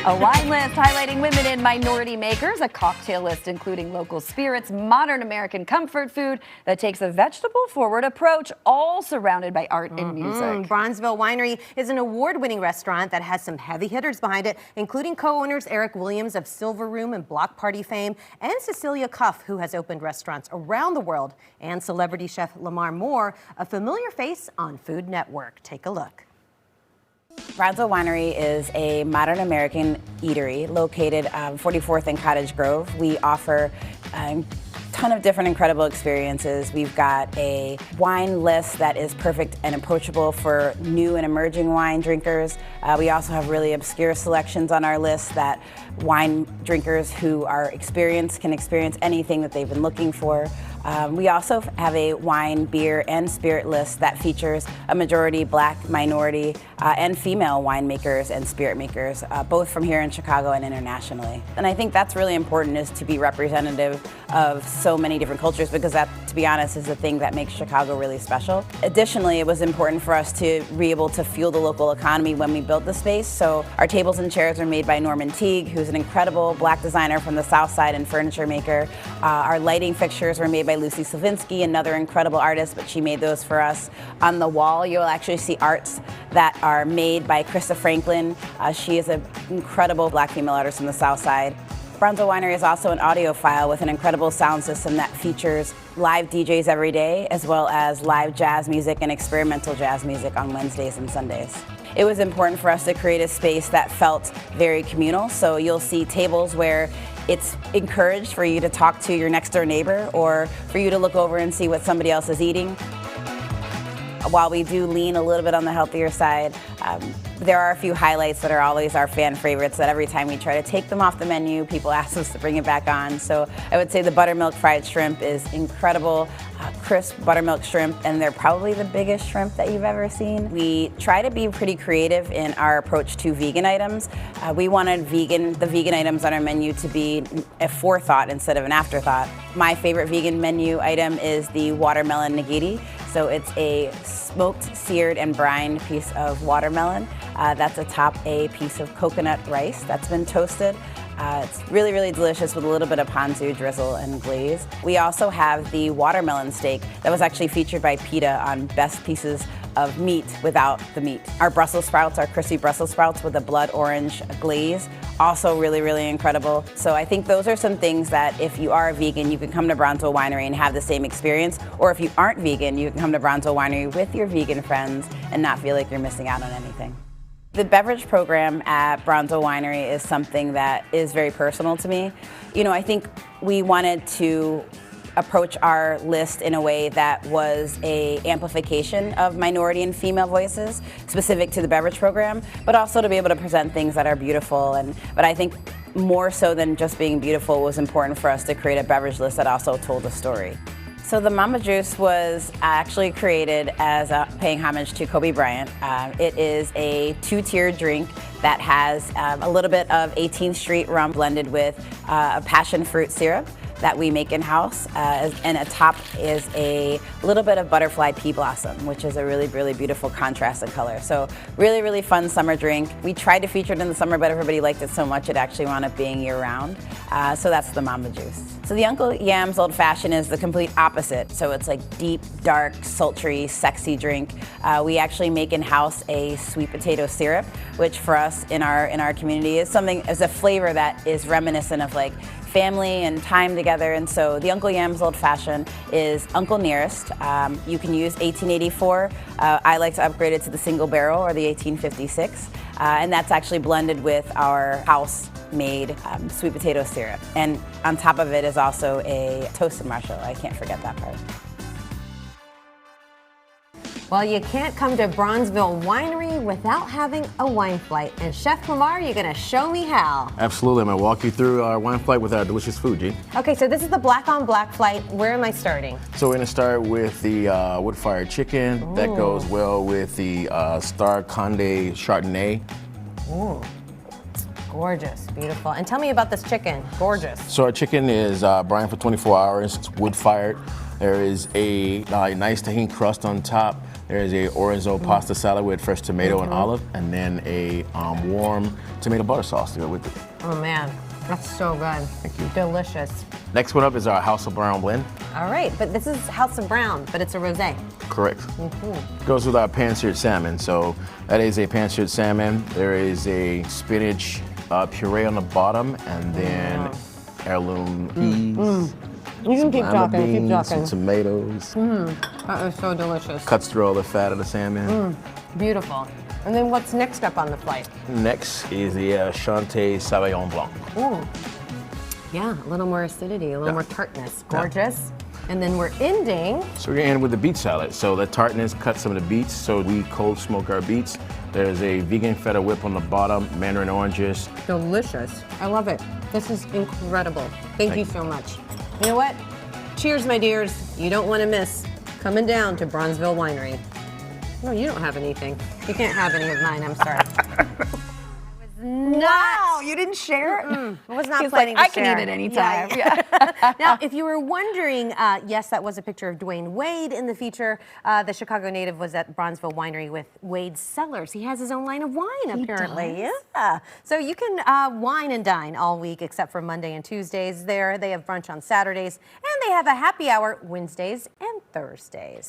A wine list highlighting women and minority makers, a cocktail list including local spirits, modern American comfort food that takes a vegetable-forward approach, all surrounded by art and music. Bronzeville Winery is an award-winning restaurant that has some heavy hitters behind it, including co-owners Eric Williams of Silver Room and Block Party fame, and Cecilia Cuff, who has opened restaurants around the world, and celebrity chef Lamar Moore, a familiar face on Food Network. Take a look. Bronzeville Winery is a modern American eatery located 44th and Cottage Grove. We offer a ton of different incredible experiences. We've got a wine list that is perfect and approachable for new and emerging wine drinkers. We also have really obscure selections on our list that wine drinkers who are experienced can experience anything that they've been looking for. We also have a wine, beer, and spirit list that features a majority Black, minority, and female winemakers and spirit makers, both from here in Chicago and internationally. And I think that's really important, is to be representative of so many different cultures, because that, to be honest, is the thing that makes Chicago really special. Additionally, it was important for us to be able to fuel the local economy when we built the space. So our tables and chairs are made by Norman Teague, who's an incredible Black designer from the South Side and furniture maker. Our lighting fixtures were made by Lucy Slavinsky, another incredible artist, but she made those for us. On the wall, you'll actually see arts that are made by Krista Franklin. She is an incredible Black female artist from the South Side. Bronzeville Winery is also an audiophile with an incredible sound system that features live DJs every day, as well as live jazz music and experimental jazz music on Wednesdays and Sundays. It was important for us to create a space that felt very communal, so you'll see tables where it's encouraged for you to talk to your next door neighbor, or for you to look over and see what somebody else is eating. While we do lean a little bit on the healthier side, there are a few highlights that are always our fan favorites that every time we try to take them off the menu, people ask us to bring it back on. So I would say the buttermilk fried shrimp is incredible, crisp buttermilk shrimp, and they're probably the biggest shrimp that you've ever seen. We try to be pretty creative in our approach to vegan items. We wanted the vegan items on our menu to be a forethought instead of an afterthought. My favorite vegan menu item is the watermelon nigiri. So it's a smoked, seared, and brined piece of watermelon that's atop a piece of coconut rice that's been toasted. It's really, really delicious with a little bit of ponzu drizzle and glaze. We also have the watermelon steak that was actually featured by PETA on Best Pieces of Meat Without the Meat. Our Brussels sprouts, our crispy Brussels sprouts with a blood orange glaze, also really, really incredible. So I think those are some things that if you are a vegan, you can come to Bronzeville Winery and have the same experience. Or if you aren't vegan, you can come to Bronzeville Winery with your vegan friends and not feel like you're missing out on anything. The beverage program at Bronzeville Winery is something that is very personal to me. You know, I think we wanted to approach our list in a way that was an amplification of minority and female voices specific to the beverage program, but also to be able to present things that are beautiful. But I think more so than just being beautiful, it was important for us to create a beverage list that also told a story. So the Mamba Juice was actually created as paying homage to Kobe Bryant. It is a two-tiered drink that has a little bit of 18th Street rum blended with a passion fruit syrup that we make in-house, and atop is a little bit of butterfly pea blossom, which is a really, really beautiful contrast in color. So really, really fun summer drink. We tried to feature it in the summer, but everybody liked it so much it actually wound up being year-round. So that's the Mamba Juice. So the Uncle Yam's Old Fashioned is the complete opposite. So it's like deep, dark, sultry, sexy drink. We actually make in-house a sweet potato syrup, which for us in our community is a flavor that is reminiscent of like family and time together. And so the Uncle Yam's Old Fashioned is Uncle Nearest. You can use 1884. I like to upgrade it to the single barrel or the 1856. And that's actually blended with our house-made sweet potato syrup. And on top of it is also a toasted marshmallow. I can't forget that part. Well, you can't come to Bronzeville Winery without having a wine flight. And Chef Lamar, you're going to show me how. Absolutely. I'm going to walk you through our wine flight with our delicious food, G. Okay, so this is the black on black flight. Where am I starting? So we're going to start with the wood-fired chicken. Ooh. That goes well with the Star Conde Chardonnay. Ooh. Gorgeous, beautiful. And tell me about this chicken. Gorgeous. So our chicken is brined for 24 hours. It's wood-fired. There is a nice tahini crust on top. There's a orzo pasta salad with fresh tomato and olive, and then a warm tomato butter sauce to go with it. Oh man, that's so good. Thank you. Delicious. Next one up is our House of Brown blend. All right, but this is House of Brown, but it's a rosé. Correct. Goes with our pan-seared salmon. So that is a pan-seared salmon. There is a spinach puree on the bottom, and then heirloom peas. You can keep lima talking, keep beans, talking. some tomatoes. That is so delicious. Cuts through all the fat of the salmon. Beautiful. And then what's next up on the flight? Next is the Chante Sauvignon Blanc. Ooh. Yeah, a little more acidity, a little more tartness. Gorgeous. And then we're ending. So we're gonna end with the beet salad. So the tartness cuts some of the beets. So we cold smoke our beets. There's a vegan feta whip on the bottom, mandarin oranges. Delicious. I love it. This is incredible. Thank you so much. You know what? Cheers, my dears. You don't want to miss coming down to Bronzeville Winery. No, you don't have anything. You can't have any of mine. I'm sorry. Wow, you didn't share? I was not He's planning like, to I share. can eat it anytime. Yeah. Now, if you were wondering, yes, that was a picture of Dwayne Wade in the feature. The Chicago native was at Bronzeville Winery with Wade Cellars. He has his own line of wine, apparently. does? Yeah. So you can wine and dine all week except for Monday and Tuesdays there. They have brunch on Saturdays, and they have a happy hour Wednesdays and Thursdays.